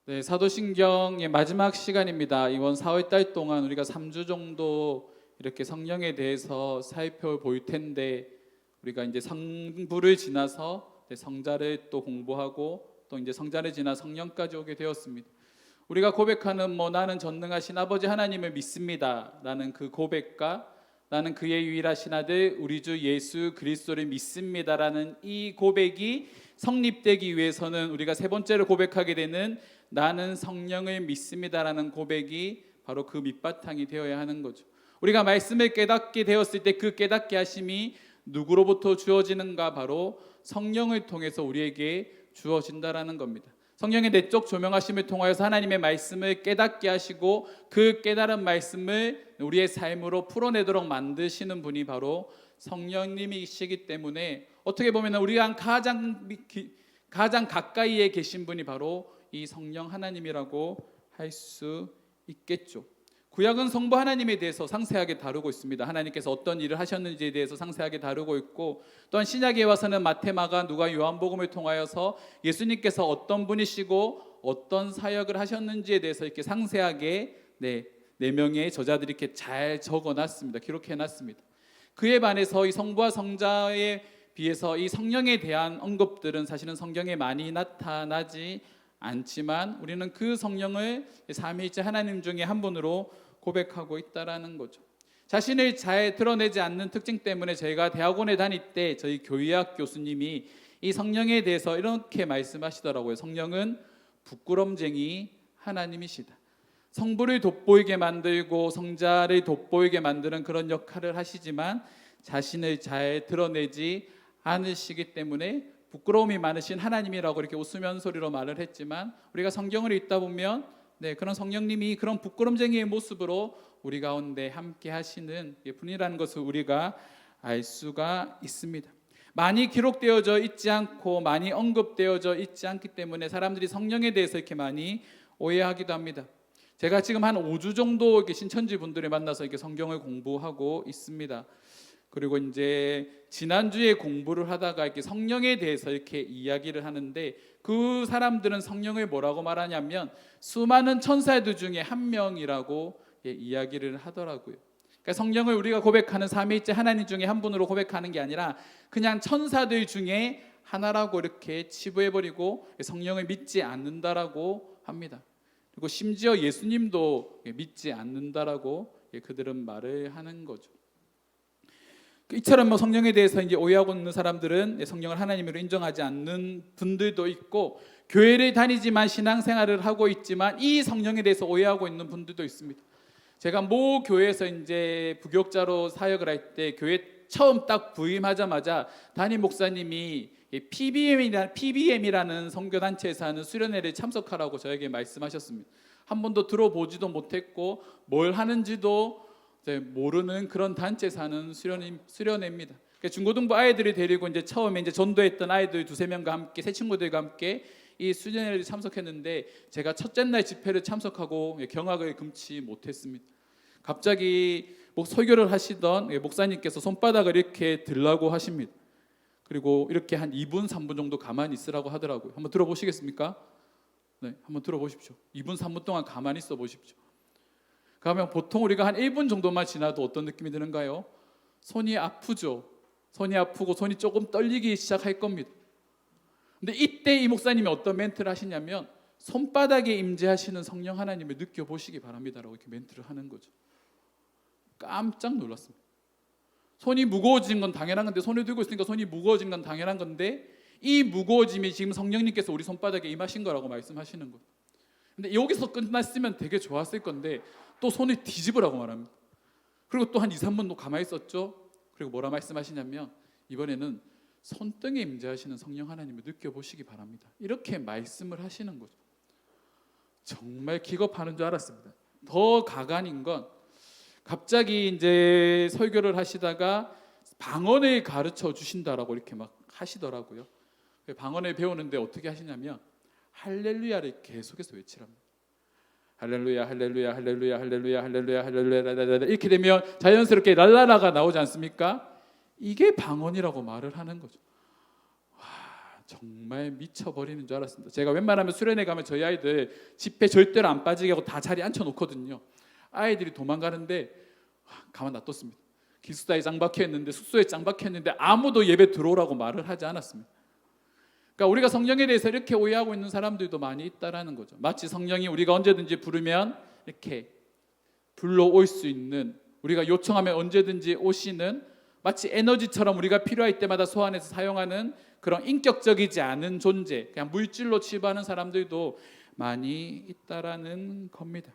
네, 사도신경의 마지막 시간입니다. 이번 4월 달 동안 우리가 3주 정도 이렇게 성령에 대해서 살펴볼 텐데, 우리가 이제 성부를 지나서 성자를 또 공부하고 또 이제 성자를 지나 성령까지 오게 되었습니다. 우리가 고백하는 나는 전능하신 아버지 하나님을 믿습니다라는 그 고백과 나는 그의 유일하신 아들 우리 주 예수 그리스도를 믿습니다라는 이 고백이 성립되기 위해서는 우리가 세 번째로 고백하게 되는 나는 성령을 믿습니다라는 고백이 바로 그 밑바탕이 되어야 하는 거죠. 우리가 말씀을 깨닫게 되었을 때 그 깨닫게 하심이 누구로부터 주어지는가? 바로 성령을 통해서 우리에게 주어진다라는 겁니다. 성령의 내적 조명하심을 통하여서 하나님의 말씀을 깨닫게 하시고 그 깨달은 말씀을 우리의 삶으로 풀어내도록 만드시는 분이 바로 성령님이시기 때문에 어떻게 보면 우리가 가장 가까이에 계신 분이 바로 이 성령 하나님이라고 할 수 있겠죠. 구약은 성부 하나님에 대해서 상세하게 다루고 있습니다. 하나님께서 어떤 일을 하셨는지에 대해서 상세하게 다루고 있고, 또한 신약에 와서는 마태, 마가, 누가, 요한복음을 통하여서 예수님께서 어떤 분이시고 어떤 사역을 하셨는지에 대해서 이렇게 상세하게 네 명의 저자들이 이렇게 잘 적어놨습니다. 기록해놨습니다. 그에 반해서 이 성부와 성자에 비해서 이 성령에 대한 언급들은 사실은 성경에 많이 나타나지 않지만 우리는 그 성령을 삼위일체 하나님 중에 한 분으로 고백하고 있다라는 거죠. 자신을 잘 드러내지 않는 특징 때문에 저희가 대학원에 다닐 때 저희 교의학 교수님이 이 성령에 대해서 이렇게 말씀하시더라고요. 성령은 부끄럼쟁이 하나님이시다. 성부를 돋보이게 만들고 성자를 돋보이게 만드는 그런 역할을 하시지만 자신을 잘 드러내지 않으시기 때문에 부끄러움이 많으신 하나님이라고 이렇게 웃으면 소리로 말을 했지만, 우리가 성경을 읽다 보면 그런 성령님이 그런 부끄럼쟁이의 모습으로 우리 가운데 함께 하시는 분이라는 것을 우리가 알 수가 있습니다. 많이 기록되어져 있지 않고 많이 언급되어져 있지 않기 때문에 사람들이 성령에 대해서 이렇게 많이 오해하기도 합니다. 제가 지금 한 5주 정도 이렇게 신천지 분들을 만나서 이렇게 성경을 공부하고 있습니다. 그리고 이제 지난주에 공부를 하다가 이렇게 성령에 대해서 이렇게 이야기를 하는데, 그 사람들은 성령을 뭐라고 말하냐면 수많은 천사들 중에 한 명이라고 이야기를 하더라고요. 그러니까 성령을 우리가 고백하는 삼위일체 하나님 중에 한 분으로 고백하는 게 아니라 그냥 천사들 중에 하나라고 이렇게 치부해버리고 성령을 믿지 않는다라고 합니다. 그리고 심지어 예수님도 믿지 않는다라고 그들은 말을 하는 거죠. 이처럼 성령에 대해서 이제 오해하고 있는 사람들은 성령을 하나님으로 인정하지 않는 분들도 있고, 교회를 다니지만 신앙생활을 하고 있지만 이 성령에 대해서 오해하고 있는 분들도 있습니다. 제가 모 교회에서 이제 부교육자로 사역을 할 때 교회 처음 딱 부임하자마자 담임 목사님이 PBM이라는 선교단체에서 하는 수련회를 참석하라고 저에게 말씀하셨습니다. 한 번도 들어보지도 못했고 뭘 하는지도 모르는 그런 단체에서 하는 수련회입니다. 중고등부 아이들이 데리고 이제 처음에 이제 전도했던 아이들 2-3명과 함께 새 친구들과 함께 이 수련회를 참석했는데, 제가 첫째 날 집회를 참석하고 경악을 금치 못했습니다. 갑자기 설교를 하시던 목사님께서 손바닥을 이렇게 들라고 하십니다. 그리고 이렇게 한 2분 3분 정도 가만히 있으라고 하더라고요. 한번 들어보시겠습니까? 네, 한번 들어보십시오. 2분 3분 동안 가만히 있어 보십시오. 그러면 보통 우리가 한 1분 정도만 지나도 어떤 느낌이 드는가요? 손이 아프죠. 손이 아프고 손이 조금 떨리기 시작할 겁니다. 근데 이때 이 목사님이 어떤 멘트를 하시냐면 손바닥에 임재하시는 성령 하나님을 느껴보시기 바랍니다라고 이렇게 멘트를 하는 거죠. 깜짝 놀랐습니다. 손이 무거워진 건 당연한 건데, 손을 들고 있으니까 손이 무거워진 건 당연한 건데, 이 무거워짐이 지금 성령님께서 우리 손바닥에 임하신 거라고 말씀하시는 거예요. 근데 여기서 끝났으면 되게 좋았을 건데 또 손을 뒤집으라고 말합니다. 그리고 또 한 2-3분 또 가만히 있었죠. 그리고 뭐라 말씀하시냐면 이번에는 손등에 임재하시는 성령 하나님을 느껴보시기 바랍니다. 이렇게 말씀을 하시는 거죠. 정말 기겁하는 줄 알았습니다. 더 가관인 건 갑자기 이제 설교를 하시다가 방언을 가르쳐 주신다라고 이렇게 막 하시더라고요. 방언을 배우는데 어떻게 하시냐면 할렐루야를 계속해서 외치랍니다. 할렐루야 할렐루야 할렐루야 할렐루야 할렐루야 할렐루야 이렇게 되면 자연스럽게 랄라라가 나오지 않습니까? 이게 방언이라고 말을 하는 거죠. 정말 미쳐버리는 줄 알았습니다. 제가 웬만하면 수련회 가면 저희 아이들 집회 절대로 안 빠지게 하고 다 자리에 앉혀놓거든요. 아이들이 도망가는데 가만 놔뒀습니다. 기숙사에 짱 박혀있는데, 숙소에 짱 박혀있는데 아무도 예배 들어오라고 말을 하지 않았습니다. 그러니까 우리가 성령에 대해서 이렇게 오해하고 있는 사람들도 많이 있다라는 거죠. 마치 성령이 우리가 언제든지 부르면 이렇게 불러올 수 있는, 우리가 요청하면 언제든지 오시는, 마치 에너지처럼 우리가 필요할 때마다 소환해서 사용하는 그런 인격적이지 않은 존재, 그냥 물질로 치부하는 사람들도 많이 있다라는 겁니다.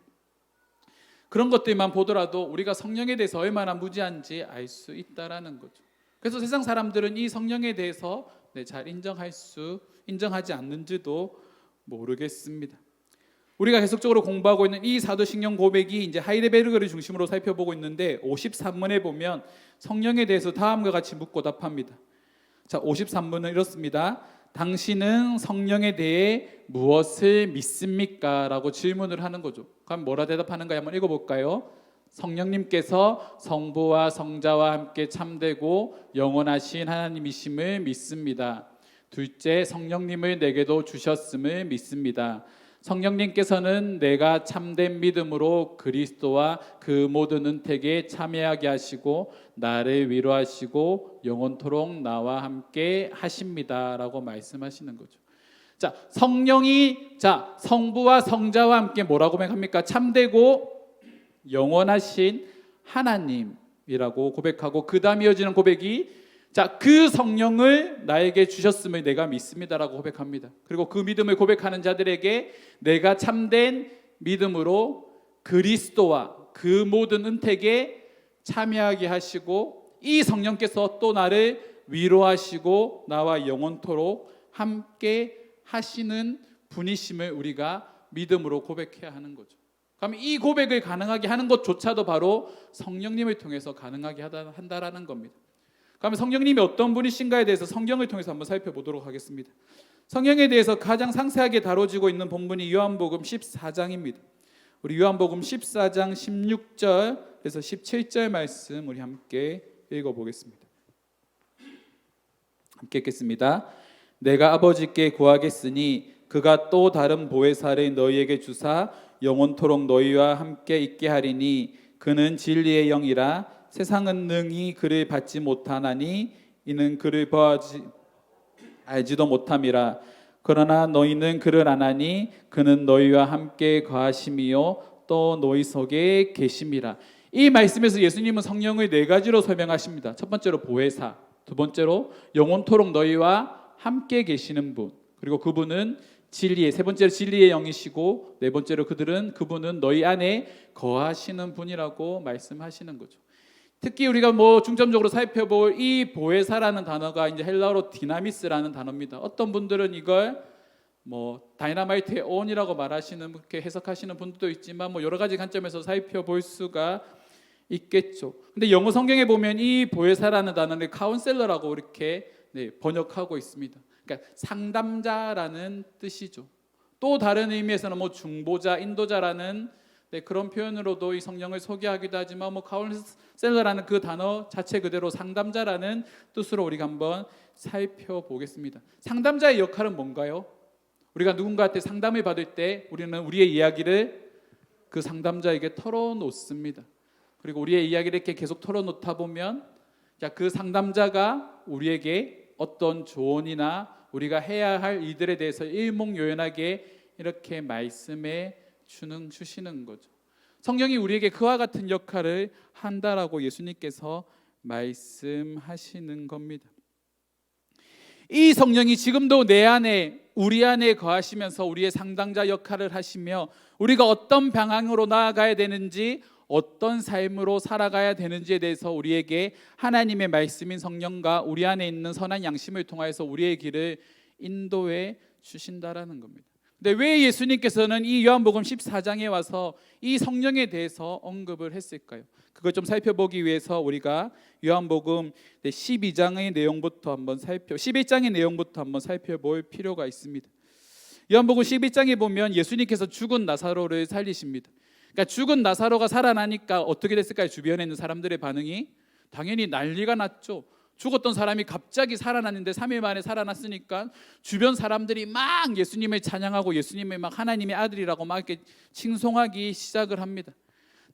그런 것들만 보더라도 우리가 성령에 대해서 얼마나 무지한지 알 수 있다라는 거죠. 그래서 세상 사람들은 이 성령에 대해서 잘 인정하지 않는지도 모르겠습니다. 우리가 계속적으로 공부하고 있는 이 사도신경 고백이 이제 하이데베르그를 중심으로 살펴보고 있는데 53문에 보면 성령에 대해서 다음과 같이 묻고 답합니다. 자, 53문은 이렇습니다. 당신은 성령에 대해 무엇을 믿습니까? 라고 질문을 하는 거죠. 그럼 뭐라 대답하는가 한번 읽어볼까요? 성령님께서 성부와 성자와 함께 참되고 영원하신 하나님이심을 믿습니다. 둘째, 성령님을 내게도 주셨음을 믿습니다. 성령님께서는 내가 참된 믿음으로 그리스도와 그 모든 은택에 참여하게 하시고 나를 위로하시고 영원토록 나와 함께 하십니다 라고 말씀하시는 거죠. 자, 성령이 성부와 성자와 함께 뭐라고 고백합니까? 참되고 영원하신 하나님이라고 고백하고 그 다음 이어지는 고백이 그 성령을 나에게 주셨음을 내가 믿습니다라고 고백합니다. 그리고 그 믿음을 고백하는 자들에게 내가 참된 믿음으로 그리스도와 그 모든 은택에 참여하게 하시고 이 성령께서 또 나를 위로하시고 나와 영원토록 함께 하시는 분이심을 우리가 믿음으로 고백해야 하는 거죠. 그럼 이 고백을 가능하게 하는 것조차도 바로 성령님을 통해서 가능하게 한다라는 겁니다. 그러면 성령님이 어떤 분이신가에 대해서 성경을 통해서 한번 살펴보도록 하겠습니다. 성령에 대해서 가장 상세하게 다뤄지고 있는 본문이 요한복음 14장입니다. 우리 요한복음 14장 16절에서 17절 말씀 우리 함께 읽어보겠습니다. 함께 읽겠습니다. 내가 아버지께 구하겠으니 그가 또 다른 보혜사를 너희에게 주사 영원토록 너희와 함께 있게 하리니 그는 진리의 영이라 세상은 능히 그를 받지 못하나니 이는 그를 알지도 못함이라. 그러나 너희는 그를 아나니 그는 너희와 함께 거하심이요 또 너희 속에 계심이라. 이 말씀에서 예수님은 성령을 네 가지로 설명하십니다. 첫 번째로 보혜사, 두 번째로 영원토록 너희와 함께 계시는 분, 그리고 그분은 세 번째로 진리의 영이시고 네 번째로 그분은 너희 안에 거하시는 분이라고 말씀하시는 거죠. 특히 우리가 중점적으로 살펴볼 이 보혜사라는 단어가 이제 헬라어로 디나미스라는 단어입니다. 어떤 분들은 이걸 다이너마이트의 온이라고 말하시는, 그렇게 해석하시는 분들도 있지만 여러 가지 관점에서 살펴볼 수가 있겠죠. 근데 영어 성경에 보면 이 보혜사라는 단어를 카운셀러라고 이렇게 번역하고 있습니다. 그러니까 상담자라는 뜻이죠. 또 다른 의미에서는 중보자, 인도자라는 그런 표현으로도 이 성령을 소개하기도 하지만 카운셀러라는 그 단어 자체 그대로 상담자라는 뜻으로 우리가 한번 살펴보겠습니다. 상담자의 역할은 뭔가요? 우리가 누군가한테 상담을 받을 때 우리는 우리의 이야기를 그 상담자에게 털어놓습니다. 그리고 우리의 이야기를 이렇게 계속 털어놓다 보면 그 상담자가 우리에게 어떤 조언이나 우리가 해야 할 일들에 대해서 일목요연하게 이렇게 말씀해 주시는 거죠. 성령이 우리에게 그와 같은 역할을 한다라고 예수님께서 말씀하시는 겁니다. 이 성령이 지금도 우리 안에 거하시면서 우리의 상담자 역할을 하시며 우리가 어떤 방향으로 나아가야 되는지, 어떤 삶으로 살아가야 되는지에 대해서 우리에게 하나님의 말씀인 성령과 우리 안에 있는 선한 양심을 통하여서 우리의 길을 인도해 주신다라는 겁니다. 근데 왜 예수님께서는 이 요한복음 14장에 와서 이 성령에 대해서 언급을 했을까요? 그걸 좀 살펴보기 위해서 우리가 요한복음 12장의 내용부터 한번 11장의 내용부터 한번 살펴볼 필요가 있습니다. 요한복음 11장에 보면 예수님께서 죽은 나사로를 살리십니다. 그러니까 죽은 나사로가 살아나니까 어떻게 됐을까요? 주변에 있는 사람들의 반응이 당연히 난리가 났죠. 죽었던 사람이 갑자기 살아났는데 3일 만에 살아났으니까 주변 사람들이 막 예수님을 찬양하고 예수님을 막 하나님의 아들이라고 막 이렇게 칭송하기 시작을 합니다.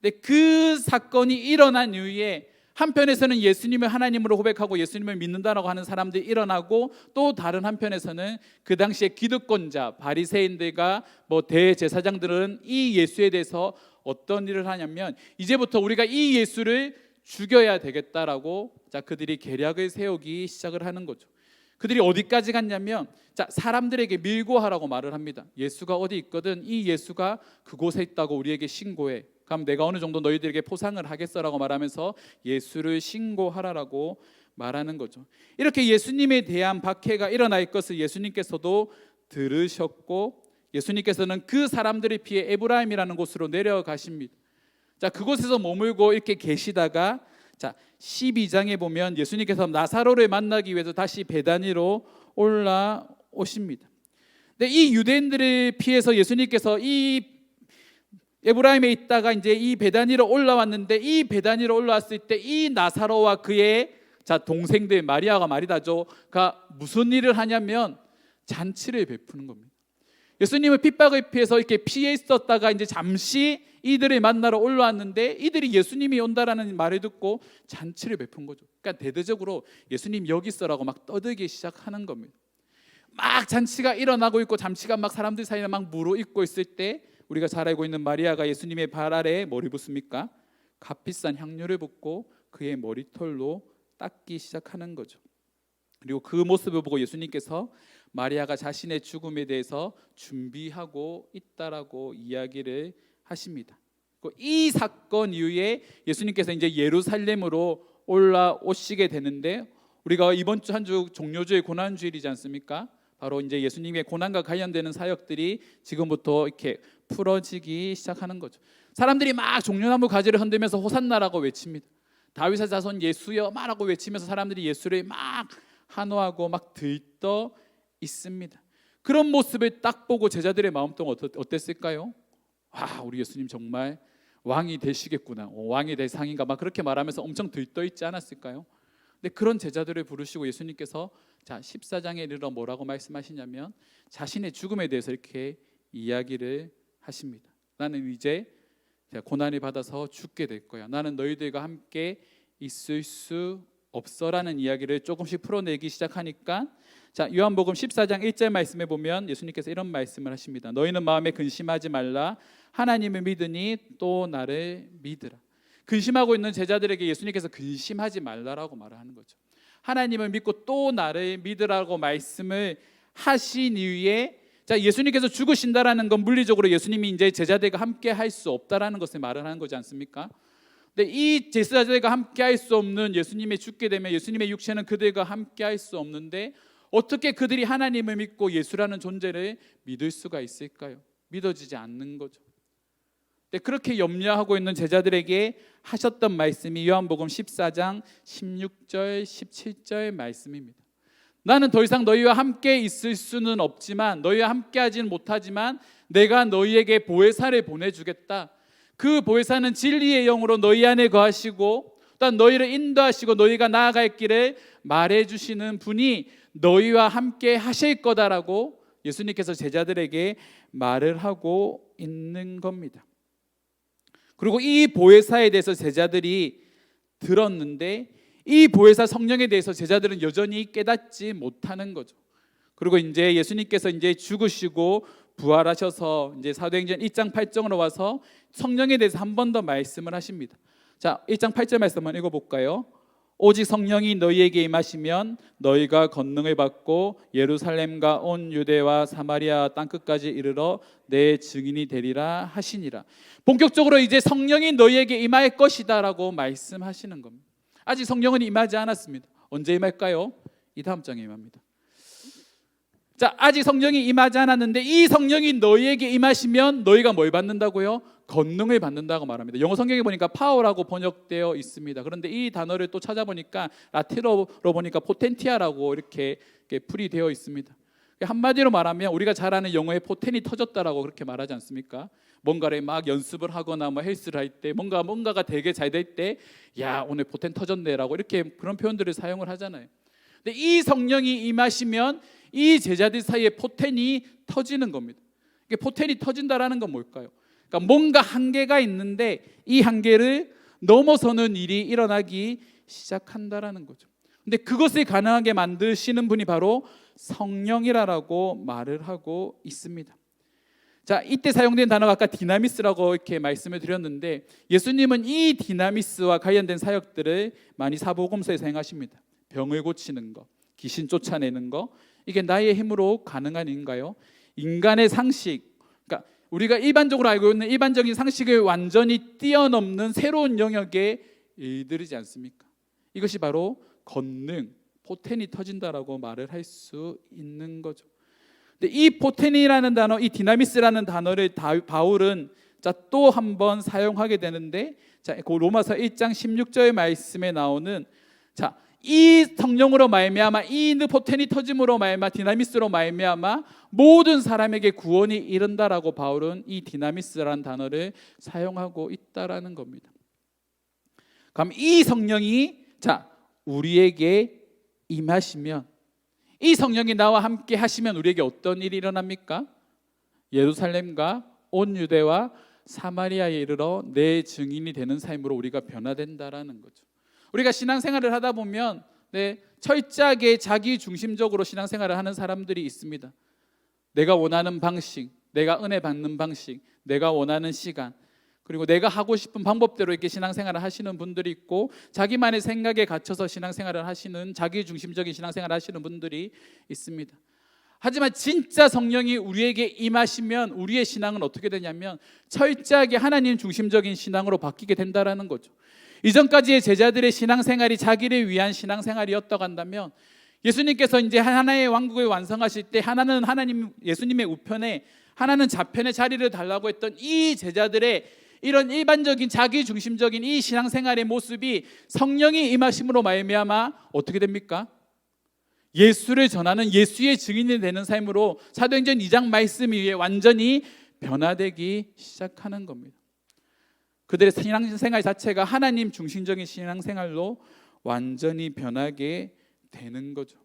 근데 그 사건이 일어난 이후에 한편에서는 예수님을 하나님으로 고백하고 예수님을 믿는다라고 하는 사람들이 일어나고, 또 다른 한편에서는 그 당시에 기득권자 바리새인들과 대제사장들은 이 예수에 대해서 어떤 일을 하냐면, 이제부터 우리가 이 예수를 죽여야 되겠다라고 그들이 계략을 세우기 시작을 하는 거죠. 그들이 어디까지 갔냐면 사람들에게 밀고하라고 말을 합니다. 예수가 어디 있거든 이 예수가 그곳에 있다고 우리에게 신고해. 그럼 내가 어느 정도 너희들에게 포상을 하겠어라고 말하면서 예수를 신고하라라고 말하는 거죠. 이렇게 예수님에 대한 박해가 일어날 것을 예수님께서도 들으셨고, 예수님께서는 그 사람들을 피해 에브라임이라는 곳으로 내려가십니다. 그곳에서 머물고 이렇게 계시다가 12장에 보면 예수님께서 나사로를 만나기 위해서 다시 베다니로 올라오십니다. 근데 이 유대인들을 피해서 예수님께서 이 에브라임에 있다가 이제 이 베다니로 올라왔는데, 이 베다니로 올라왔을 때 이 나사로와 그의 동생들 마리아가 마리다가 무슨 일을 하냐면 잔치를 베푸는 겁니다. 예수님은 핍박을 피해서 이렇게 피해 있었다가 이제 잠시 이들을 만나러 올라왔는데, 이들이 예수님이 온다라는 말을 듣고 잔치를 베푼 거죠. 그러니까 대대적으로 예수님 여기 있어라고 막 떠들기 시작하는 겁니다. 막 잔치가 일어나고 있고 잠시간 막 사람들 사이에 막 무르익고 있을 때, 우리가 잘 알고 있는 마리아가 예수님의 발 아래에 뭘 붓습니까? 값비싼 향료를 붓고 그의 머리털로 닦기 시작하는 거죠. 그리고 그 모습을 보고 예수님께서 마리아가 자신의 죽음에 대해서 준비하고 있다라고 이야기를 하십니다. 이 사건 이후에 예수님께서 이제 예루살렘으로 올라오시게 되는데, 우리가 이번 주 한 주 종료주일 고난주일이지 않습니까? 바로 이제 예수님의 고난과 관련되는 사역들이 지금부터 이렇게 풀어지기 시작하는 거죠. 사람들이 막 종려나무 가지를 흔들면서 호산나라고 외칩니다. 다윗의 자손 예수여 말하고 외치면서 사람들이 예수를 막 환호하고 막 들떠 있습니다. 그런 모습을 딱 보고 제자들의 마음도 어땠을까요? 우리 예수님 정말 왕이 되시겠구나, 왕이 될 상인가 막 그렇게 말하면서 엄청 들떠 있지 않았을까요? 근데 그런 제자들을 부르시고 예수님께서 14장에 이르러 뭐라고 말씀하시냐면 자신의 죽음에 대해서 이렇게 이야기를 하십니다. 나는 이제 고난을 받아서 죽게 될 거야. 나는 너희들과 함께 있을 수 없어라는 이야기를 조금씩 풀어내기 시작하니까, 요한복음 14장 1절 말씀에 보면 예수님께서 이런 말씀을 하십니다. 너희는 마음에 근심하지 말라. 하나님을 믿으니 또 나를 믿으라. 근심하고 있는 제자들에게 예수님께서 근심하지 말라라고 말을 하는 거죠. 하나님을 믿고 또 나를 믿으라고 말씀을 하신 이후에, 예수님께서 죽으신다라는 건 물리적으로 예수님이 이제 제자들과 함께 할 수 없다라는 것을 말을 하는 거지 않습니까? 근데 이 제자들과 함께 할 수 없는 예수님이 죽게 되면 예수님의 육체는 그들과 함께 할 수 없는데, 어떻게 그들이 하나님을 믿고 예수라는 존재를 믿을 수가 있을까요? 믿어지지 않는 거죠. 그렇게 염려하고 있는 제자들에게 하셨던 말씀이 요한복음 14장 16절 17절 말씀입니다. 나는 더 이상 너희와 함께 있을 수는 없지만, 너희와 함께 하지는 못하지만 내가 너희에게 보혜사를 보내주겠다. 그 보혜사는 진리의 영으로 너희 안에 거하시고 또한 너희를 인도하시고 너희가 나아갈 길을 말해주시는 분이 너희와 함께 하실 거다라고 예수님께서 제자들에게 말을 하고 있는 겁니다. 그리고 이 보혜사에 대해서 제자들이 들었는데, 이 보혜사 성령에 대해서 제자들은 여전히 깨닫지 못하는 거죠. 그리고 이제 예수님께서 이제 죽으시고 부활하셔서 이제 사도행전 1장 8절로 와서 성령에 대해서 한 번 더 말씀을 하십니다. 1장 8절 말씀 한번 읽어볼까요? 오직 성령이 너희에게 임하시면 너희가 권능을 받고 예루살렘과 온 유대와 사마리아 땅끝까지 이르러 내 증인이 되리라 하시니라. 본격적으로 이제 성령이 너희에게 임할 것이다 라고 말씀하시는 겁니다. 아직 성령은 임하지 않았습니다. 언제 임할까요? 이 다음 장에 임합니다. 아직 성령이 임하지 않았는데 이 성령이 너희에게 임하시면 너희가 뭘 받는다고요? 권능을 받는다고 말합니다. 영어 성경에 보니까 파워라고 번역되어 있습니다. 그런데 이 단어를 또 찾아보니까 라틴어로 보니까 포텐티아라고 이렇게 풀이 되어 있습니다. 한마디로 말하면 우리가 잘 아는 영어의 포텐이 터졌다라고 그렇게 말하지 않습니까? 뭔가를 막 연습을 하거나 뭐 헬스를 할 때 뭔가가 되게 잘 될 때 야 오늘 포텐 터졌네라고 이렇게 그런 표현들을 사용을 하잖아요. 근데 이 성령이 임하시면 이 제자들 사이에 포텐이 터지는 겁니다. 이게 포텐이 터진다라는 건 뭘까요? 그러니까 뭔가 한계가 있는데 이 한계를 넘어서는 일이 일어나기 시작한다라는 거죠. 근데 그것을 가능하게 만드시는 분이 바로 성령이라고 말을 하고 있습니다. 자, 이때 사용된 단어가 아까 디나미스라고 이렇게 말씀을 드렸는데 예수님은 이 디나미스와 관련된 사역들을 많이 사복음서에 사용하십니다. 병을 고치는 거, 귀신 쫓아내는 거, 이게 나의 힘으로 가능한 일인가요? 인간의 상식, 그러니까 우리가 일반적으로 알고 있는 일반적인 상식을 완전히 뛰어넘는 새로운 영역의 일들이지 않습니까? 이것이 바로 권능, 포텐이 터진다라고 말을 할 수 있는 거죠. 근데 이 포텐이라는 단어, 이 디나미스라는 단어를 바울은 또 한 번 사용하게 되는데, 그 로마서 1장 16절 말씀에 나오는 이 성령으로 말미암아 이 포텐이 터짐으로 말미암아 디나미스로 말미암아 모든 사람에게 구원이 이른다라고 바울은 이 디나미스라는 단어를 사용하고 있다라는 겁니다. 그럼 이 성령이 우리에게 임하시면, 이 성령이 나와 함께 하시면 우리에게 어떤 일이 일어납니까? 예루살렘과 온 유대와 사마리아에 이르러 내 증인이 되는 삶으로 우리가 변화된다라는 거죠. 우리가 신앙생활을 하다 보면 철저하게 자기 중심적으로 신앙생활을 하는 사람들이 있습니다. 내가 원하는 방식, 내가 은혜 받는 방식, 내가 원하는 시간, 그리고 내가 하고 싶은 방법대로 이렇게 신앙생활을 하시는 분들이 있고, 자기만의 생각에 갇혀서 신앙생활을 하시는, 자기 중심적인 신앙생활을 하시는 분들이 있습니다. 하지만 진짜 성령이 우리에게 임하시면 우리의 신앙은 어떻게 되냐면 철저하게 하나님 중심적인 신앙으로 바뀌게 된다라는 거죠. 이전까지의 제자들의 신앙생활이 자기를 위한 신앙생활이었다고 한다면, 예수님께서 이제 하나의 왕국을 완성하실 때 하나는 하나님 예수님의 우편에, 하나는 좌편에 자리를 달라고 했던 이 제자들의 이런 일반적인 자기 중심적인 이 신앙생활의 모습이 성령이 임하심으로 말미암아 어떻게 됩니까? 예수를 전하는 예수의 증인이 되는 삶으로 사도행전 2장 말씀 위에 완전히 변화되기 시작하는 겁니다. 그들의 신앙생활 자체가 하나님 중심적인 신앙생활로 완전히 변하게 되는 거죠.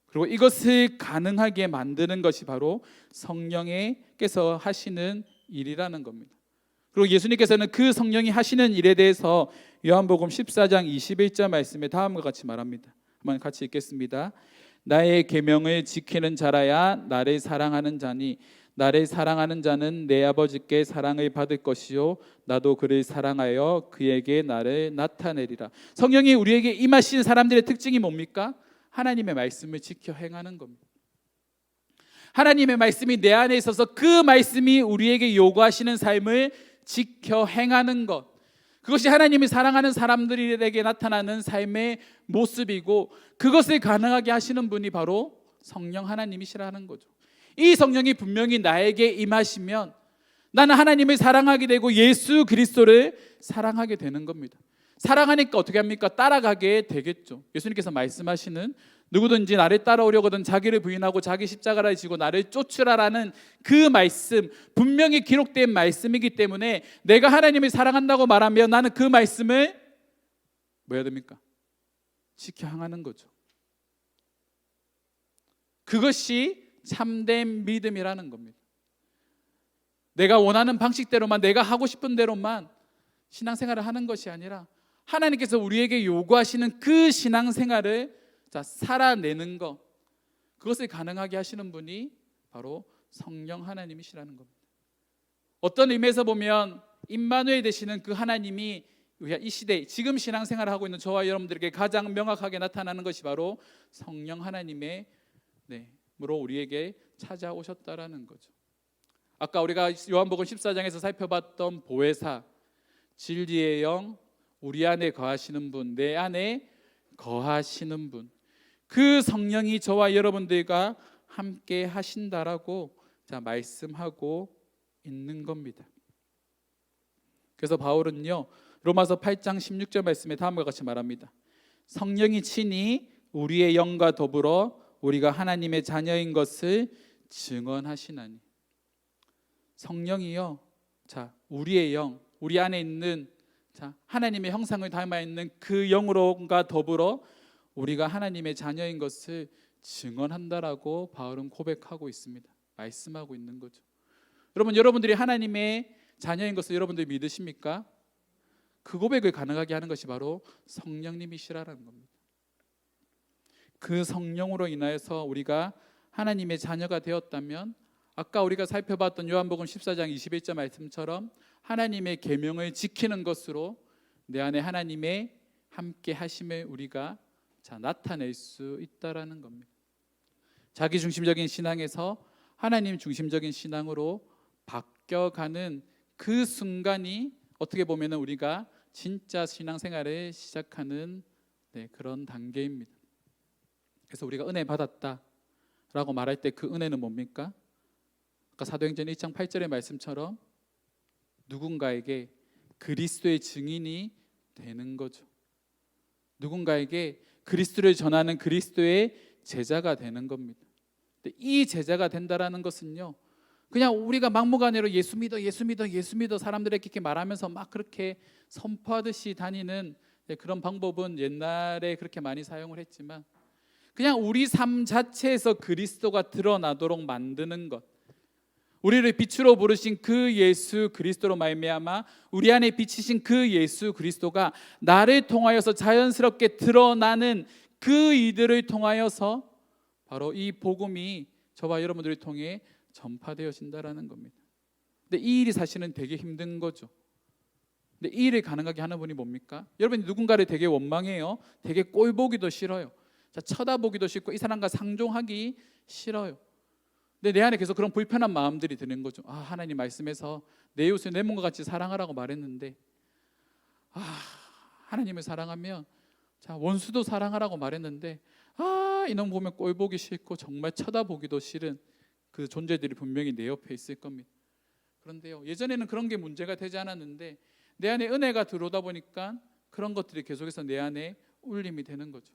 그리고 이것을 가능하게 만드는 것이 바로 성령께서 하시는 일이라는 겁니다. 그리고 예수님께서는 그 성령이 하시는 일에 대해서 요한복음 14장 21절 말씀에 다음과 같이 말합니다. 한번 같이 읽겠습니다. 나의 계명을 지키는 자라야 나를 사랑하는 자니 나를 사랑하는 자는 내 아버지께 사랑을 받을 것이요 나도 그를 사랑하여 그에게 나를 나타내리라. 성령이 우리에게 임하신 사람들의 특징이 뭡니까? 하나님의 말씀을 지켜 행하는 겁니다. 하나님의 말씀이 내 안에 있어서 그 말씀이 우리에게 요구하시는 삶을 지켜 행하는 것, 그것이 하나님이 사랑하는 사람들에게 나타나는 삶의 모습이고, 그것을 가능하게 하시는 분이 바로 성령 하나님이시라는 거죠. 이 성령이 분명히 나에게 임하시면 나는 하나님을 사랑하게 되고 예수 그리스도를 사랑하게 되는 겁니다. 사랑하니까 어떻게 합니까? 따라가게 되겠죠. 예수님께서 말씀하시는 누구든지 나를 따라오려거든 자기를 부인하고 자기 십자가를 지고 나를 쫓으라라는 그 말씀, 분명히 기록된 말씀이기 때문에 내가 하나님을 사랑한다고 말하면 나는 그 말씀을 뭐 해야 됩니까? 지켜 행하는 거죠. 그것이 참된 믿음이라는 겁니다. 내가 원하는 방식대로만, 내가 하고 싶은 대로만 신앙생활을 하는 것이 아니라 하나님께서 우리에게 요구하시는 그 신앙생활을 살아내는 것, 그것을 가능하게 하시는 분이 바로 성령 하나님이시라는 겁니다. 어떤 의미에서 보면 임마누엘 되시는 그 하나님이 이 시대 지금 신앙생활을 하고 있는 저와 여러분들에게 가장 명확하게 나타나는 것이 바로 성령 하나님의 으로 우리에게 찾아오셨다라는 거죠. 아까 우리가 요한복음 14장에서 살펴봤던 보혜사, 진리의 영, 우리 안에 거하시는 분, 내 안에 거하시는 분, 그 성령이 저와 여러분들과 함께 하신다라고 말씀하고 있는 겁니다. 그래서 바울은요, 로마서 8장 16절 말씀에 다음과 같이 말합니다. 성령이 친히 우리의 영과 더불어 우리가 하나님의 자녀인 것을 증언하시나니. 성령이요, 자, 우리의 영, 우리 안에 있는 하나님의 형상을 닮아 있는 그 영으로가 더불어 우리가 하나님의 자녀인 것을 증언한다라고 바울은 고백하고 있습니다. 말씀하고 있는 거죠. 여러분들이 하나님의 자녀인 것을 여러분들이 믿으십니까? 그 고백을 가능하게 하는 것이 바로 성령님이시라는 겁니다. 그 성령으로 인하여서 우리가 하나님의 자녀가 되었다면, 아까 우리가 살펴봤던 요한복음 14장 21절 말씀처럼 하나님의 계명을 지키는 것으로 내 안에 하나님의 함께 하심을 우리가 나타낼 수 있다라는 겁니다. 자기 중심적인 신앙에서 하나님 중심적인 신앙으로 바뀌어가는 그 순간이 어떻게 보면 우리가 진짜 신앙생활을 시작하는 그런 단계입니다. 그래서 우리가 은혜 받았다라고 말할 때 그 은혜는 뭡니까? 아까 사도행전 1장 8절의 말씀처럼 누군가에게 그리스도의 증인이 되는 거죠. 누군가에게 그리스도를 전하는 그리스도의 제자가 되는 겁니다. 근데 이 제자가 된다라는 것은요, 그냥 우리가 막무가내로 예수 믿어 사람들에게 이렇게 말하면서 막 그렇게 선포하듯이 다니는 그런 방법은 옛날에 그렇게 많이 사용을 했지만, 그냥 우리 삶 자체에서 그리스도가 드러나도록 만드는 것, 우리를 빛으로 부르신 그 예수 그리스도로 말미암아 우리 안에 비치신 그 예수 그리스도가 나를 통하여서 자연스럽게 드러나는 그 이들을 통하여서 바로 이 복음이 저와 여러분들을 통해 전파되어진다라는 겁니다. 근데 이 일이 사실은 되게 힘든 거죠. 근데 이 일을 가능하게 하는 분이 뭡니까? 여러분이 누군가를 되게 원망해요. 되게 꼴보기도 싫어요. 쳐다보기도 싫고 이 사람과 상종하기 싫어요. 근데 내 안에 계속 그런 불편한 마음들이 드는 거죠. 하나님 말씀에서 내 이웃을 내 몸과 같이 사랑하라고 말했는데, 하나님을 사랑하면 원수도 사랑하라고 말했는데, 이놈 보면 꼴보기 싫고 정말 쳐다보기도 싫은 그 존재들이 분명히 내 옆에 있을 겁니다. 그런데요, 예전에는 그런 게 문제가 되지 않았는데 내 안에 은혜가 들어오다 보니까 그런 것들이 계속해서 내 안에 울림이 되는 거죠.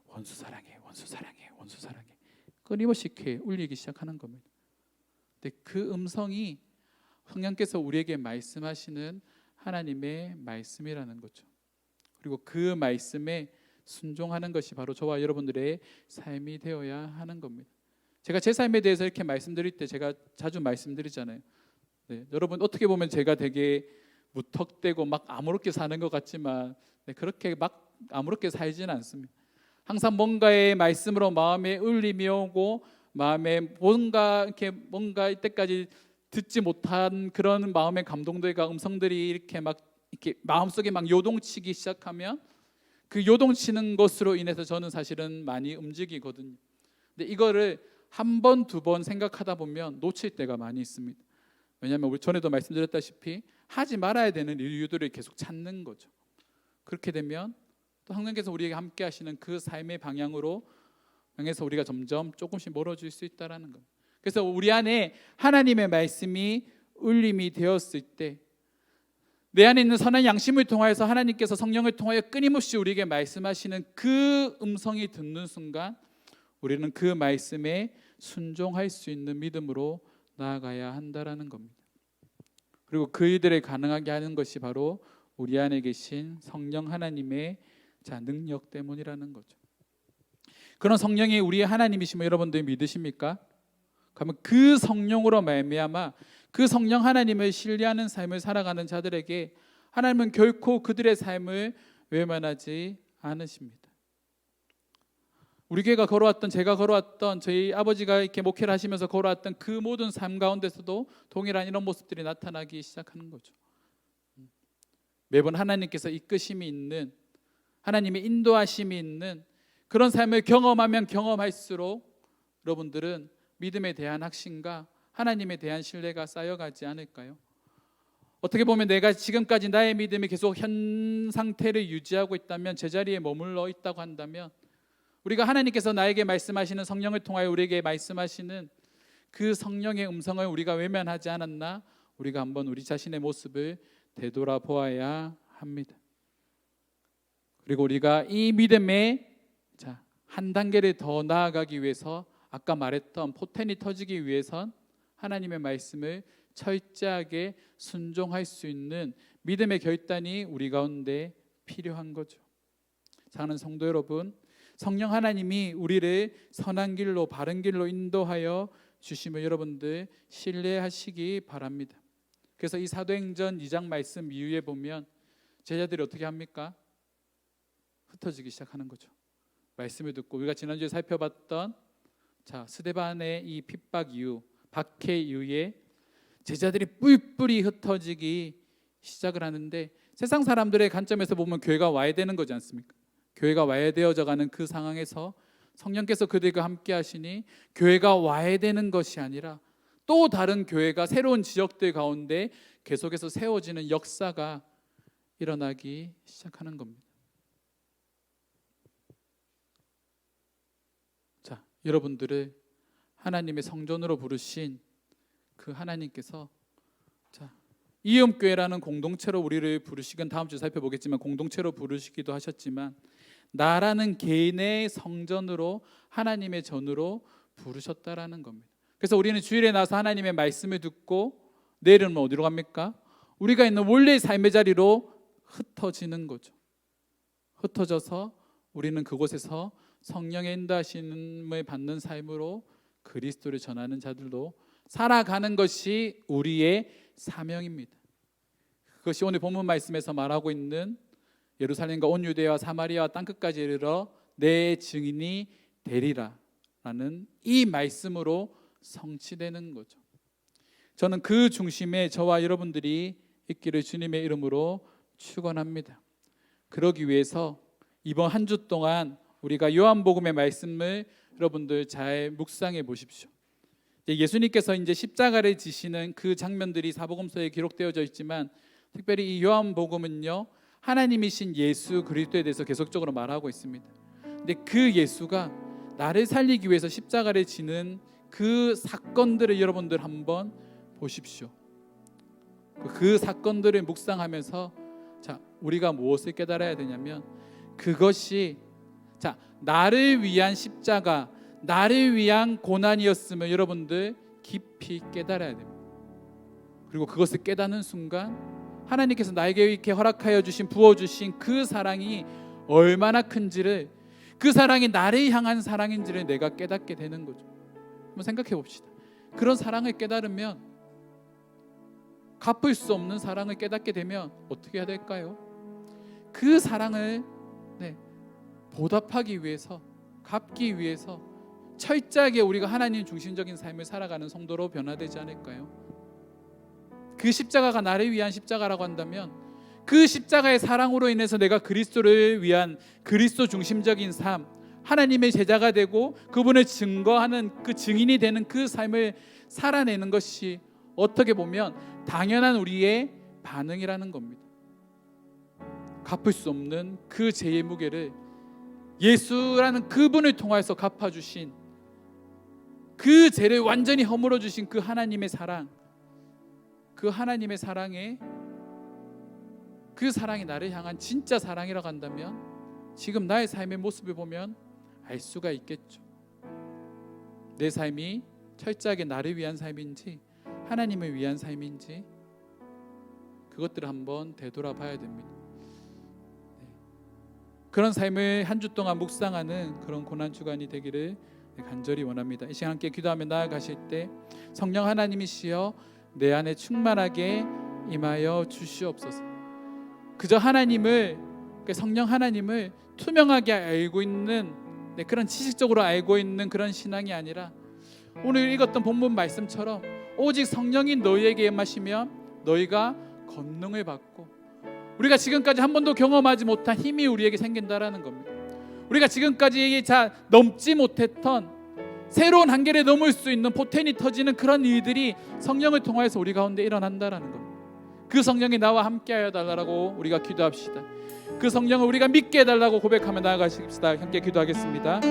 원수 사랑해, 원수 사랑해, 원수 사랑해, 끊임없이 이렇게 울리기 시작하는 겁니다. 근데 그 음성이 성령께서 우리에게 말씀하시는 하나님의 말씀이라는 거죠. 그리고 그 말씀에 순종하는 것이 바로 저와 여러분들의 삶이 되어야 하는 겁니다. 제가 제 삶에 대해서 이렇게 말씀드릴 때 제가 자주 말씀드리잖아요. 여러분 어떻게 보면 제가 되게 무턱대고 막 아무렇게 사는 것 같지만 그렇게 막 아무렇게 살지는 않습니다. 항상 뭔가의 말씀으로 마음에 울림이 오고 마음에 뭔가 이때까지 듣지 못한 그런 마음의 감동들과 음성들이 이렇게 마음속에 막 요동치기 시작하면 그 요동치는 것으로 인해서 저는 사실은 많이 움직이거든요. 근데 이거를 한 번, 두 번 생각하다 보면 놓칠 때가 많이 있습니다. 왜냐하면 우리 전에도 말씀드렸다시피 하지 말아야 되는 이유들을 계속 찾는 거죠. 그렇게 되면 또 하나님께서 우리에게 함께 하시는 그 삶의 방향으로 향해서 우리가 점점 조금씩 멀어질 수 있다는 것. 그래서 우리 안에 하나님의 말씀이 울림이 되었을 때 내 안에 있는 선한 양심을 통하여서 하나님께서 성령을 통하여 끊임없이 우리에게 말씀하시는 그 음성이 듣는 순간 우리는 그 말씀에 순종할 수 있는 믿음으로 나아가야 한다라는 겁니다. 그리고 그 일들을 가능하게 하는 것이 바로 우리 안에 계신 성령 하나님의 능력 때문이라는 거죠. 그런 성령이 우리의 하나님이심을 여러분들 믿으십니까? 그러면 그 성령으로 말미암아 그 성령 하나님을 신뢰하는 삶을 살아가는 자들에게 하나님은 결코 그들의 삶을 외면하지 않으십니다. 우리 교회가 걸어왔던, 제가 걸어왔던, 저희 아버지가 이렇게 목회를 하시면서 걸어왔던 그 모든 삶 가운데서도 동일한 이런 모습들이 나타나기 시작하는 거죠. 매번 하나님께서 이끄심이 있는, 하나님의 인도하심이 있는 그런 삶을 경험하면 경험할수록 여러분들은 믿음에 대한 확신과 하나님에 대한 신뢰가 쌓여가지 않을까요? 어떻게 보면 내가 지금까지 나의 믿음이 계속 현 상태를 유지하고 있다면, 제자리에 머물러 있다고 한다면, 우리가 하나님께서 나에게 말씀하시는, 성령을 통하여 우리에게 말씀하시는 그 성령의 음성을 우리가 외면하지 않았나, 우리가 한번 우리 자신의 모습을 되돌아보아야 합니다. 그리고 우리가 이 믿음에 한 단계를 더 나아가기 위해서 아까 말했던 포텐이 터지기 위해선 하나님의 말씀을 철저하게 순종할 수 있는 믿음의 결단이 우리 가운데 필요한 거죠. 사랑하는 성도 여러분, 성령 하나님이 우리를 선한 길로 바른 길로 인도하여 주심을 여러분들 신뢰하시기 바랍니다. 그래서 이 사도행전 2장 말씀 이후에 보면 제자들이 어떻게 합니까? 흩어지기 시작하는 거죠. 말씀을 듣고 우리가 지난주에 살펴봤던 스데반의 이 핍박 이후, 박해 이후에 제자들이 뿔뿔이 흩어지기 시작을 하는데, 세상 사람들의 관점에서 보면 교회가 와야 되는 거지 않습니까? 교회가 와야 되어져 가는 그 상황에서 성령께서 그들과 함께 하시니 교회가 와야 되는 것이 아니라 또 다른 교회가 새로운 지역들 가운데 계속해서 세워지는 역사가 일어나기 시작하는 겁니다. 자, 여러분들을 하나님의 성전으로 부르신 그 하나님께서 이음교회라는 공동체로 우리를 부르시긴 다음 주에 살펴보겠지만 공동체로 부르시기도 하셨지만 나라는 개인의 성전으로 하나님의 전으로 부르셨다라는 겁니다. 그래서 우리는 주일에 나와서 하나님의 말씀을 듣고 내일은 어디로 갑니까? 우리가 있는 원래의 삶의 자리로 흩어지는 거죠. 흩어져서 우리는 그곳에서 성령의 인도하심을 받는 삶으로 그리스도를 전하는 자들로 살아가는 것이 우리의 사명입니다. 그것이 오늘 본문 말씀에서 말하고 있는 예루살렘과 온 유대와 사마리아와 땅끝까지 이르러 내 증인이 되리라 라는 이 말씀으로 성취되는 거죠. 저는 그 중심에 저와 여러분들이 있기를 주님의 이름으로 축원합니다. 그러기 위해서 이번 한 주 동안 우리가 요한복음의 말씀을 여러분들 잘 묵상해 보십시오. 예수님께서 이제 십자가를 지시는 그 장면들이 사복음서에 기록되어져 있지만 특별히 이 요한복음은요, 하나님이신 예수 그리스도에 대해서 계속적으로 말하고 있습니다. 근데 그 예수가 나를 살리기 위해서 십자가를 지는 그 사건들을 여러분들 한번 보십시오. 그 사건들을 묵상하면서 우리가 무엇을 깨달아야 되냐면 그것이 나를 위한 십자가, 나를 위한 고난이었음을 여러분들 깊이 깨달아야 됩니다. 그리고 그것을 깨닫는 순간 하나님께서 나에게 이렇게 허락하여 주신, 부어주신 그 사랑이 얼마나 큰지를, 그 사랑이 나를 향한 사랑인지를 내가 깨닫게 되는 거죠. 한번 생각해 봅시다. 그런 사랑을 깨달으면, 갚을 수 없는 사랑을 깨닫게 되면 어떻게 해야 될까요? 그 사랑을 보답하기 위해서, 갚기 위해서 철저하게 우리가 하나님 중심적인 삶을 살아가는 성도로 변화되지 않을까요? 그 십자가가 나를 위한 십자가라고 한다면 그 십자가의 사랑으로 인해서 내가 그리스도를 위한 그리스도 중심적인 삶, 하나님의 제자가 되고 그분을 증거하는 그 증인이 되는 그 삶을 살아내는 것이 어떻게 보면 당연한 우리의 반응이라는 겁니다. 갚을 수 없는 그 죄의 무게를 예수라는 그분을 통해서 갚아주신, 그 죄를 완전히 허물어 주신 그 하나님의 사랑, 그 하나님의 사랑에, 그 사랑이 나를 향한 진짜 사랑이라고 한다면 지금 나의 삶의 모습을 보면 알 수가 있겠죠. 내 삶이 철저하게 나를 위한 삶인지 하나님을 위한 삶인지 그것들을 한번 되돌아봐야 됩니다. 그런 삶을 한 주 동안 묵상하는 그런 고난주간이 되기를 간절히 원합니다. 이 시간 함께 기도하며 나아가실 때 성령 하나님이시여 내 안에 충만하게 임하여 주시옵소서. 그저 하나님을, 성령 하나님을 투명하게 알고 있는 그런 지식적으로 알고 있는 그런 신앙이 아니라 오늘 읽었던 본문 말씀처럼 오직 성령이 너희에게 임하시면 너희가 권능을 받고 우리가 지금까지 한 번도 경험하지 못한 힘이 우리에게 생긴다라는 겁니다. 우리가 지금까지 넘지 못했던 새로운 한계를 넘을 수 있는 포텐이 터지는 그런 일들이 성령을 통해서 우리 가운데 일어난다라는 겁니다. 그 성령이 나와 함께하여 달라고 우리가 기도합시다. 그 성령을 우리가 믿게 해달라고 고백하며 나아가십시다. 함께 기도하겠습니다.